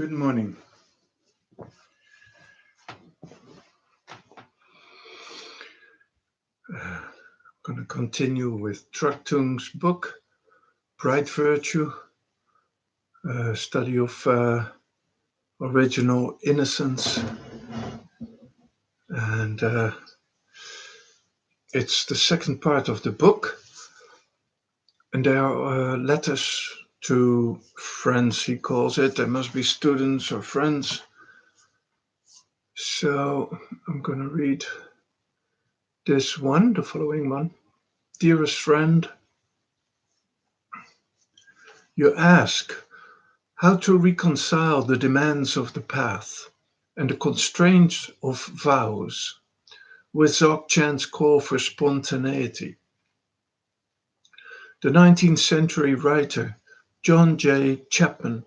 Good morning. I'm going to continue with Trucktung's book, Bright Virtue, a study of original innocence. And it's the second part of the book. And there are letters to friends, he calls it. There must be students or friends. So I'm going to read this one, the following one. Dearest friend, you ask how to reconcile the demands of the path and the constraints of vows with Dzogchen's call for spontaneity. The 19th century writer John J. Chapman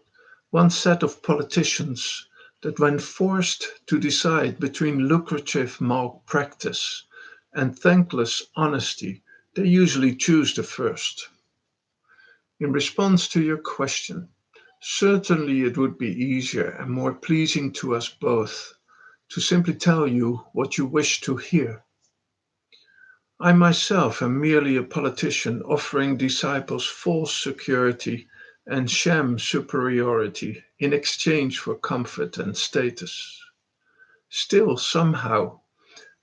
once said of politicians that when forced to decide between lucrative malpractice and thankless honesty, they usually choose the first. In response to your question, certainly it would be easier and more pleasing to us both to simply tell you what you wish to hear. I myself am merely a politician offering disciples false security and sham superiority in exchange for comfort and status. Still, somehow,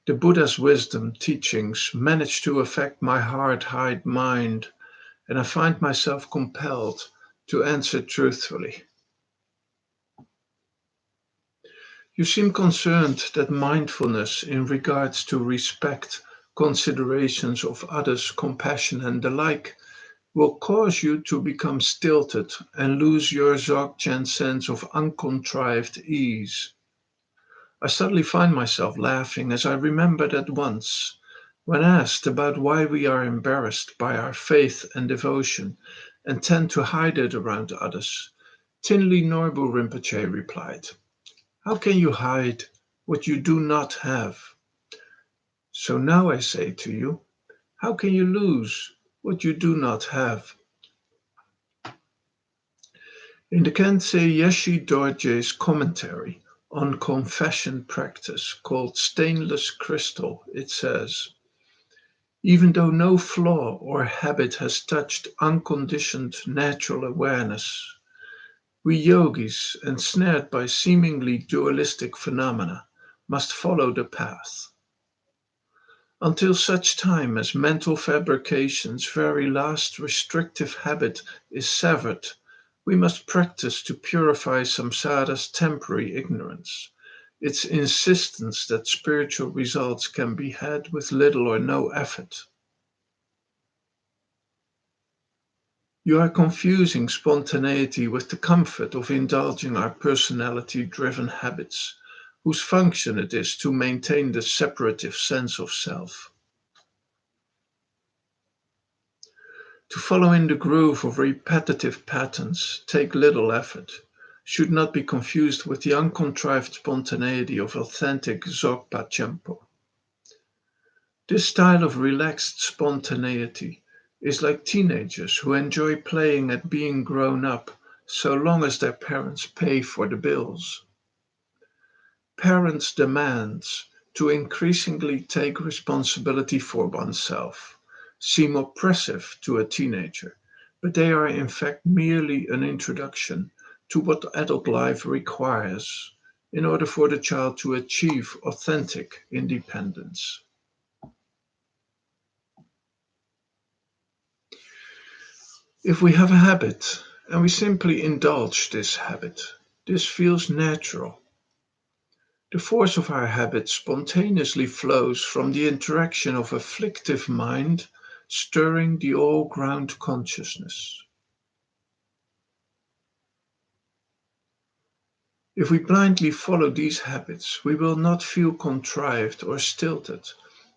the Buddha's wisdom teachings manage to affect my hard-eyed mind, and I find myself compelled to answer truthfully. You seem concerned that mindfulness in regards to respect, considerations of others, compassion, and the like will cause you to become stilted and lose your Dzogchen sense of uncontrived ease. I suddenly find myself laughing as I remember that once, when asked about why we are embarrassed by our faith and devotion and tend to hide it around others, Tinley Norbu Rinpoche replied, how can you hide what you do not have? So now I say to you, how can you lose what you do not have? In the Kensei Yeshi Dorje's commentary on confession practice called Stainless Crystal, it says, even though no flaw or habit has touched unconditioned natural awareness, we yogis, ensnared by seemingly dualistic phenomena, must follow the path. Until such time as mental fabrication's very last restrictive habit is severed, we must practice to purify samsara's temporary ignorance, its insistence that spiritual results can be had with little or no effort. You are confusing spontaneity with the comfort of indulging our personality-driven habits, whose function it is to maintain the separative sense of self. To follow in the groove of repetitive patterns, take little effort, should not be confused with the uncontrived spontaneity of authentic Dzogpa Chenpo. This style of relaxed spontaneity is like teenagers who enjoy playing at being grown up so long as their parents pay for the bills. Parents' demands to increasingly take responsibility for oneself seem oppressive to a teenager, but they are in fact merely an introduction to what adult life requires in order for the child to achieve authentic independence. If we have a habit and we simply indulge this habit, this feels natural. The force of our habit spontaneously flows from the interaction of afflictive mind stirring the all-ground consciousness. If we blindly follow these habits, we will not feel contrived or stilted,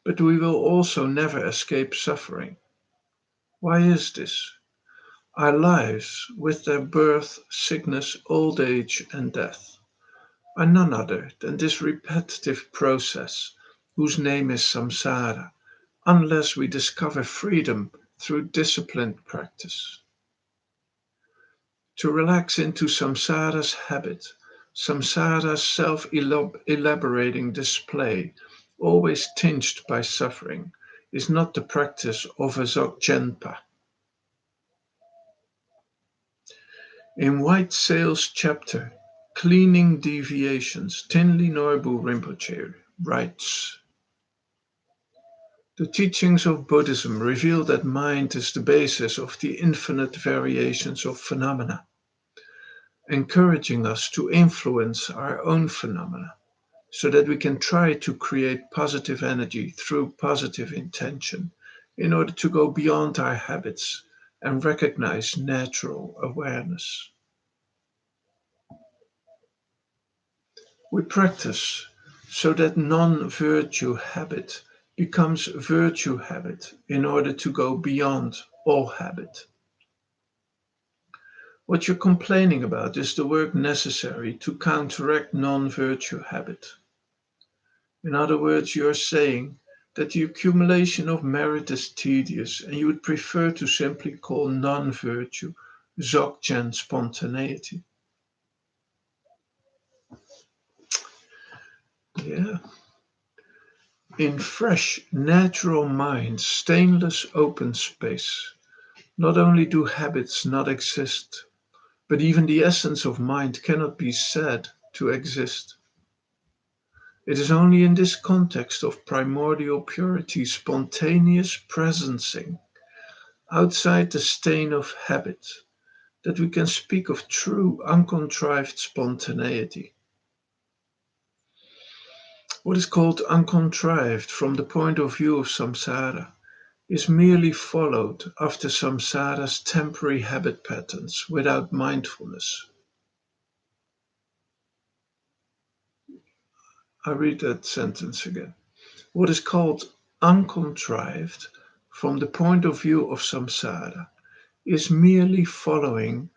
but we will also never escape suffering. Why is this? Our lives, with their birth, sickness, old age, and death, are none other than this repetitive process whose name is samsara, unless we discover freedom through disciplined practice. To relax into samsara's habit Samsara's self-elaborating display, always tinged by suffering, is not the practice of a Dzogchen. In White Sail's chapter, Cleaning Deviations, Tinli Norbu Rinpoche writes, the teachings of Buddhism reveal that mind is the basis of the infinite variations of phenomena, encouraging us to influence our own phenomena so that we can try to create positive energy through positive intention in order to go beyond our habits and recognize natural awareness. We practice so that non-virtue habit becomes virtue habit in order to go beyond all habit. What you're complaining about is the work necessary to counteract non-virtue habit. In other words, you're saying that the accumulation of merit is tedious and you would prefer to simply call non-virtue Dzogchen spontaneity. Yeah. In fresh, natural minds, stainless open space, not only do habits not exist, but even the essence of mind cannot be said to exist. It is only in this context of primordial purity, spontaneous presencing, outside the stain of habit, that we can speak of true, uncontrived spontaneity. What is called uncontrived from the point of view of samsara is merely followed after samsara's temporary habit patterns without mindfulness. I read that sentence again. What is called uncontrived from the point of view of samsara is merely following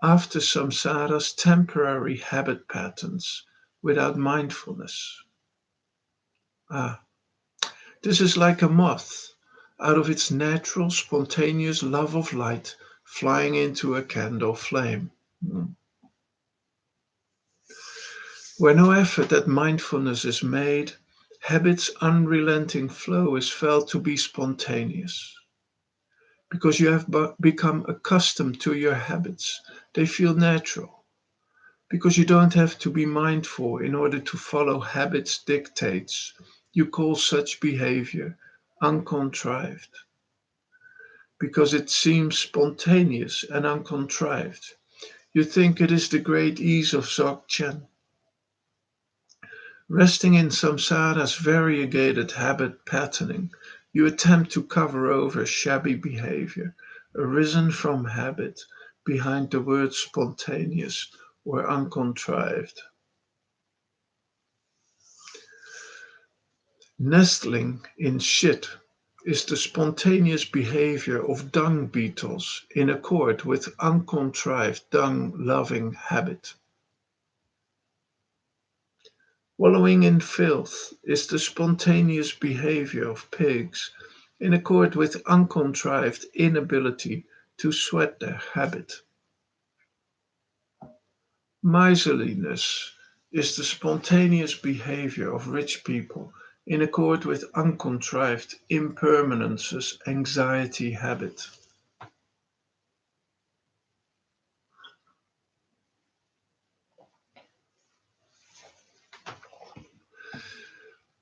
after samsara's temporary habit patterns without mindfulness. Ah, this is like a moth out of its natural, spontaneous love of light flying into a candle flame. Where no effort at mindfulness is made, habit's unrelenting flow is felt to be spontaneous. Because you have become accustomed to your habits, they feel natural. Because you don't have to be mindful in order to follow habit's dictates, you call such behavior uncontrived. Because it seems spontaneous and uncontrived, you think it is the great ease of Dzogchen. Resting in samsara's variegated habit patterning, you attempt to cover over shabby behavior arisen from habit behind the word spontaneous or uncontrived. Nestling in shit is the spontaneous behavior of dung beetles in accord with uncontrived dung-loving habit. Wallowing in filth is the spontaneous behavior of pigs in accord with uncontrived inability to sweat their habit. Miserliness is the spontaneous behavior of rich people in accord with uncontrived impermanence's anxiety habit.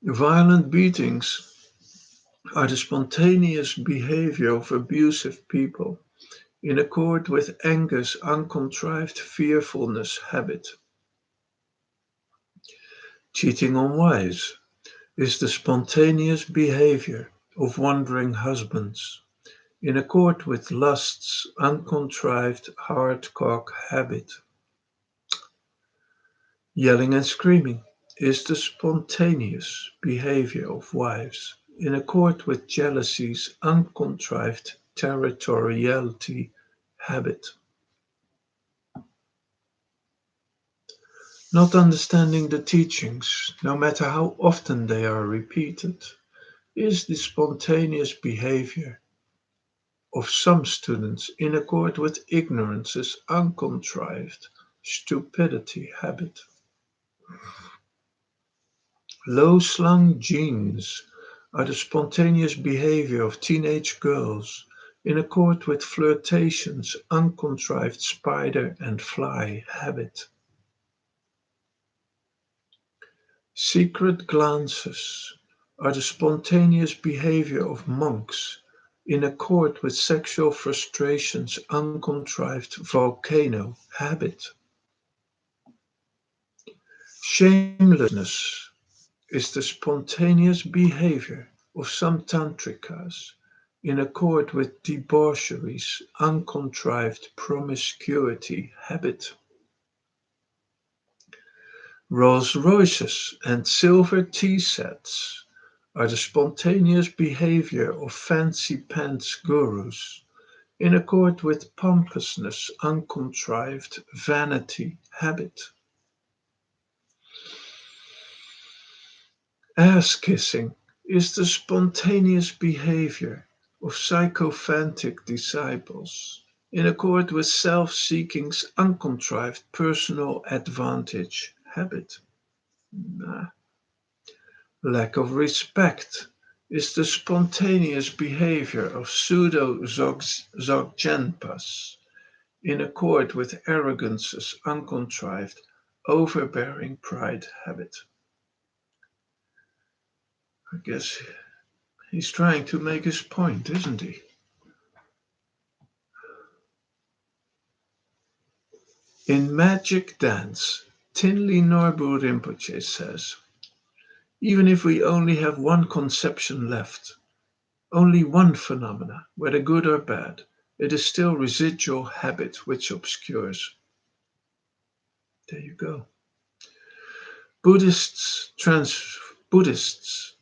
Violent beatings are the spontaneous behavior of abusive people in accord with anger's uncontrived fearfulness habit. Cheating on wives is the spontaneous behavior of wandering husbands in accord with lust's uncontrived hardcock habit. Yelling and screaming is the spontaneous behavior of wives in accord with jealousy's uncontrived territoriality habit. Not understanding the teachings, no matter how often they are repeated, is the spontaneous behavior of some students in accord with ignorance's uncontrived stupidity habit. Low-slung genes are the spontaneous behavior of teenage girls in accord with flirtation's uncontrived spider and fly habit. Secret glances are the spontaneous behavior of monks in accord with sexual frustration's uncontrived volcano habit. Shamelessness is the spontaneous behavior of some tantrikas in accord with debauchery's uncontrived promiscuity habit. Rolls Royces and silver tea sets are the spontaneous behavior of fancy pants gurus in accord with pompousness uncontrived vanity habit. Ass-kissing is the spontaneous behavior of sycophantic disciples in accord with self-seeking's uncontrived personal advantage habit. Nah. Lack of respect is the spontaneous behavior of pseudo-Dzogchenpas in accord with arrogance's uncontrived overbearing pride habit. I guess he's trying to make his point, isn't he? In Magic Dance, Tinley Norbu Rinpoche says, even if we only have one conception left, only one phenomena, whether good or bad, it is still residual habit which obscures. There you go. Buddhists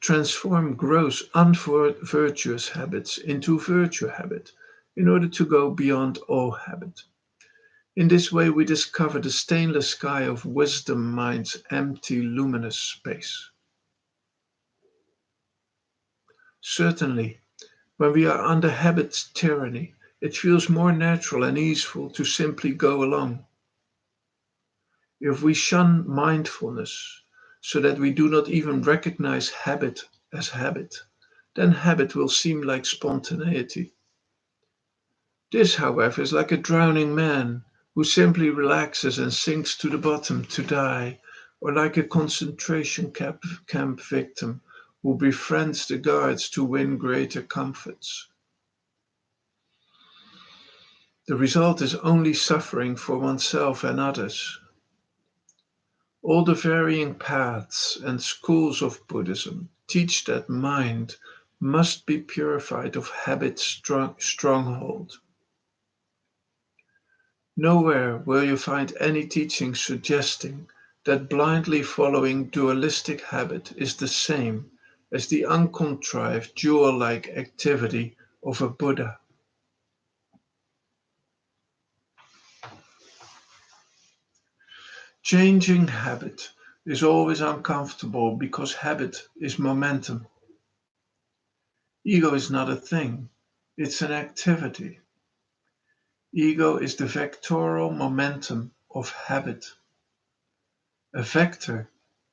transform gross unvirtuous habits into virtue habit in order to go beyond all habit. In this way, we discover the stainless sky of wisdom mind's empty, luminous space. Certainly, when we are under habit's tyranny, it feels more natural and easeful to simply go along. If we shun mindfulness so that we do not even recognize habit as habit, then habit will seem like spontaneity. This, however, is like a drowning man who simply relaxes and sinks to the bottom to die, or like a concentration camp victim who befriends the guards to win greater comforts. The result is only suffering for oneself and others. All the varying paths and schools of Buddhism teach that mind must be purified of habit's stronghold. Nowhere will you find any teaching suggesting that blindly following dualistic habit is the same as the uncontrived jewel-like activity of a Buddha. Changing habit is always uncomfortable because habit is momentum. Ego is not a thing, it's an activity. Ego is the vectoral momentum of habit. A vector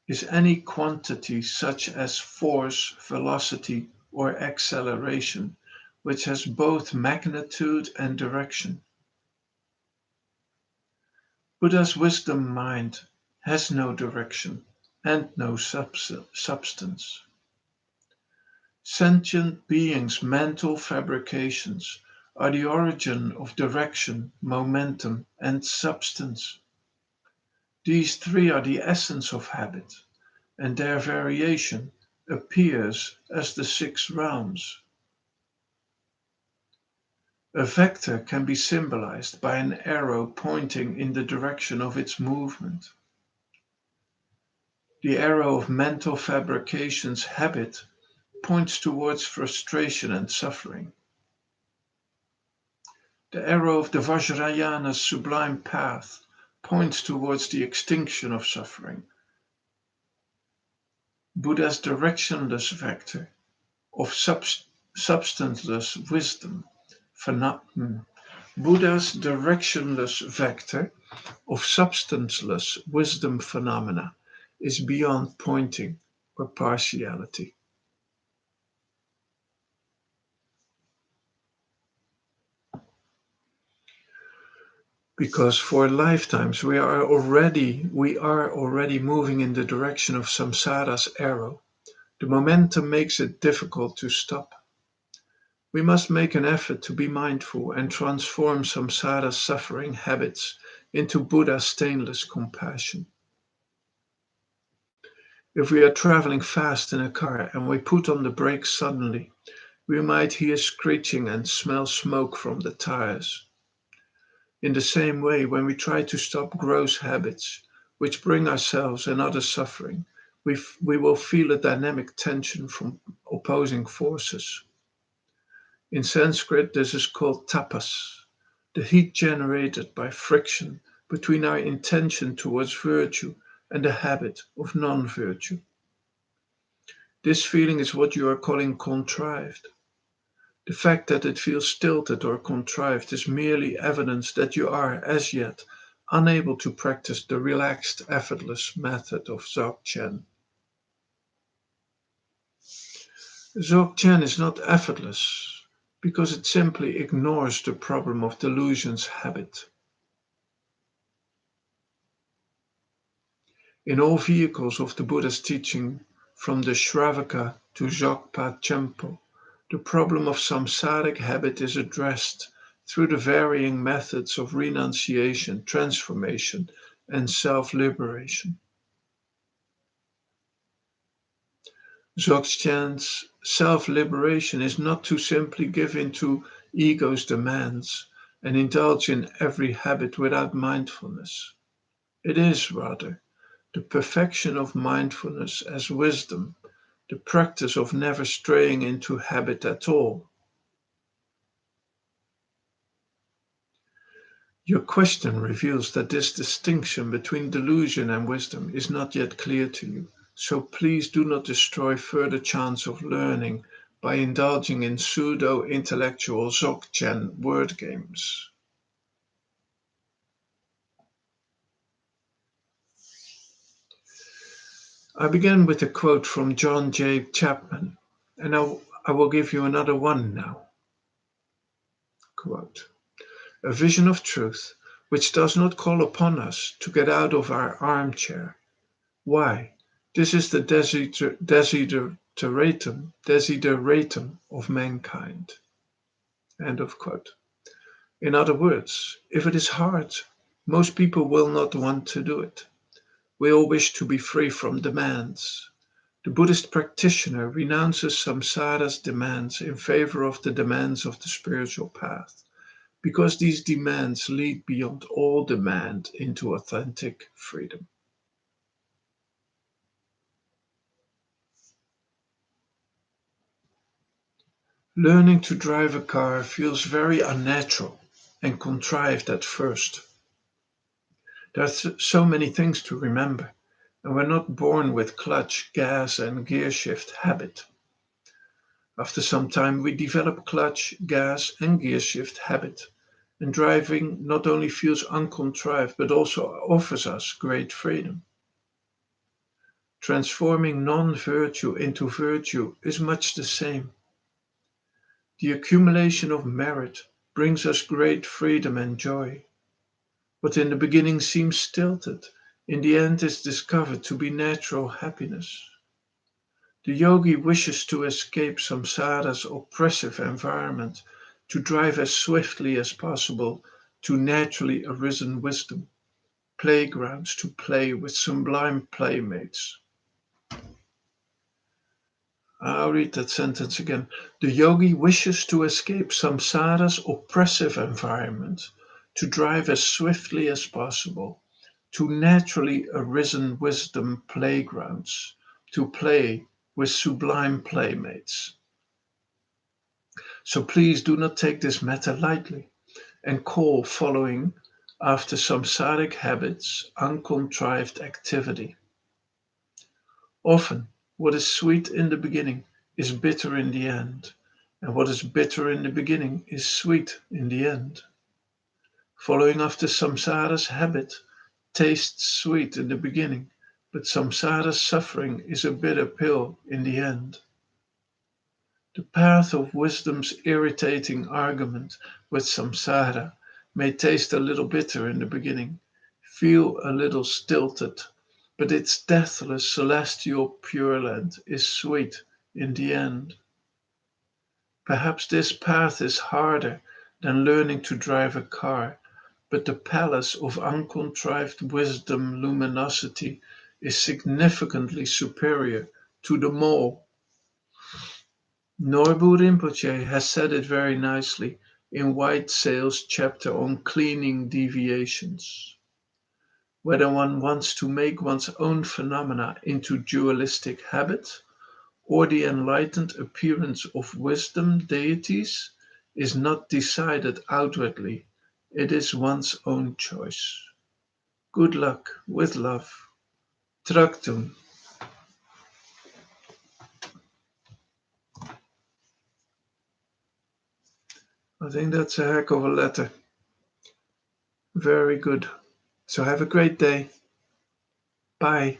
is any quantity such as force, velocity, or acceleration, which has both magnitude and direction. Buddha's wisdom mind has no direction and no substance. Sentient beings' mental fabrications are the origin of direction, momentum, and substance. These three are the essence of habit, and their variation appears as the six realms. A vector can be symbolized by an arrow pointing in the direction of its movement. The arrow of mental fabrication's habit points towards frustration and suffering. The arrow of the Vajrayana's sublime path points towards the extinction of suffering. Buddha's directionless vector of substanceless wisdom. Buddha's directionless vector of substanceless wisdom phenomena is beyond pointing or partiality. Because for lifetimes we are already moving in the direction of samsara's arrow. The momentum makes it difficult to stop. We must make an effort to be mindful and transform samsara's suffering habits into Buddha's stainless compassion. If we are traveling fast in a car and we put on the brakes suddenly, we might hear screeching and smell smoke from the tires. In the same way, when we try to stop gross habits which bring ourselves and others suffering, we will feel a dynamic tension from opposing forces. In Sanskrit, this is called tapas, the heat generated by friction between our intention towards virtue and the habit of non virtue. This feeling is what you are calling contrived. The fact that it feels stilted or contrived is merely evidence that you are, as yet, unable to practice the relaxed, effortless method of Dzogchen. Dzogchen is not effortless because it simply ignores the problem of delusion's habit. In all vehicles of the Buddha's teaching, from the Shravaka to Dzogpa Chenpo, the problem of samsaric habit is addressed through the varying methods of renunciation, transformation, and self-liberation. Dzogchen's self-liberation is not to simply give in to ego's demands and indulge in every habit without mindfulness. It is, rather, the perfection of mindfulness as wisdom, the practice of never straying into habit at all. Your question reveals that this distinction between delusion and wisdom is not yet clear to you, so please do not destroy further chance of learning by indulging in pseudo-intellectual Dzogchen word games. I began with a quote from John J. Chapman, and I will give you another one now. Quote, a vision of truth which does not call upon us to get out of our armchair. Why? This is the desideratum of mankind. End of quote. In other words, if it is hard, most people will not want to do it. We all wish to be free from demands. The Buddhist practitioner renounces samsara's demands in favor of the demands of the spiritual path, because these demands lead beyond all demand into authentic freedom. Learning to drive a car feels very unnatural and contrived at first. There are so many things to remember, and we're not born with clutch, gas, and gear shift habit. After some time, we develop clutch, gas, and gear shift habit, and driving not only feels uncontrived but also offers us great freedom. Transforming non-virtue into virtue is much the same. The accumulation of merit brings us great freedom and joy. What in the beginning seems stilted, in the end is discovered to be natural happiness. The yogi wishes to escape samsara's oppressive environment, to drive as swiftly as possible to naturally arisen wisdom, playgrounds to play with sublime playmates. I'll read that sentence again. The yogi wishes to escape samsara's oppressive environment, to drive as swiftly as possible to naturally arisen wisdom playgrounds, to play with sublime playmates. So please do not take this matter lightly and call following after samsaric habits uncontrived activity. Often, what is sweet in the beginning is bitter in the end, and what is bitter in the beginning is sweet in the end. Following after samsara's habit tastes sweet in the beginning, but samsara's suffering is a bitter pill in the end. The path of wisdom's irritating argument with samsara may taste a little bitter in the beginning, feel a little stilted, but its deathless celestial pure land is sweet in the end. Perhaps this path is harder than learning to drive a car, but the palace of uncontrived wisdom luminosity is significantly superior to the mall. Norbu Rinpoche has said it very nicely in White Sail's chapter on cleaning deviations. Whether one wants to make one's own phenomena into dualistic habits or the enlightened appearance of wisdom deities is not decided outwardly. It is one's own choice. Good luck with love. Traktum. I think that's a heck of a letter. Very good. So have a great day. Bye.